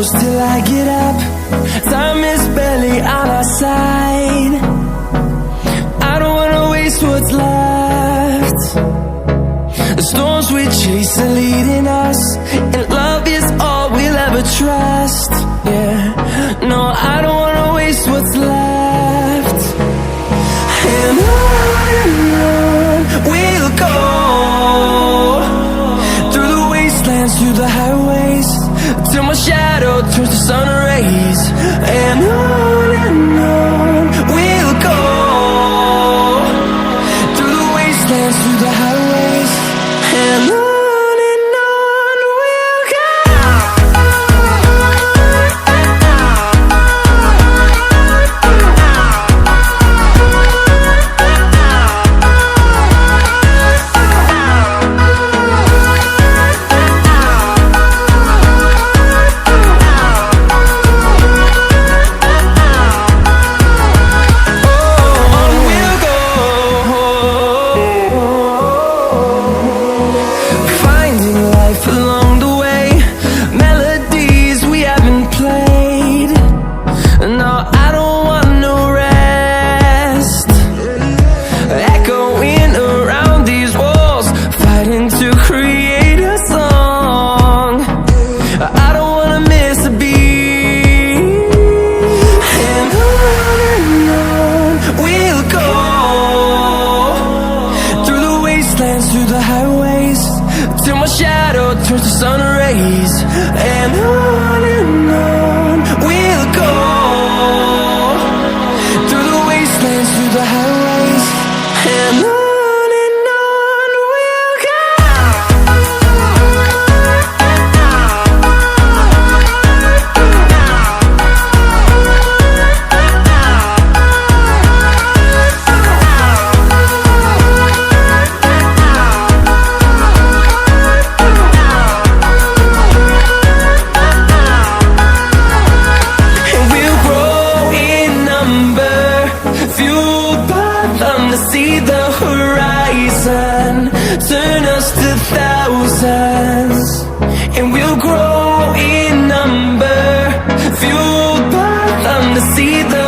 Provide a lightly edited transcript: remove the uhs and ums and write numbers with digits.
close till I get up. Time is barely on our side. I don't wanna waste what's left. The storms we chase are leading us, and love is all we'll ever trust. Yeah, no, I don't wanna waste what's left. And on we'll go, through the wastelands, through the highways, till my shadow turns to sun rays. And on we'll go, through the wastelands, through the highways, and on we'll go. Through the highways, till my shadow turns to sun rays. And on we'll go, through the wastelands, through the highways, and on we'll go. See the horizon, turn us to thousands, and we'll grow in number, fueled by them to see the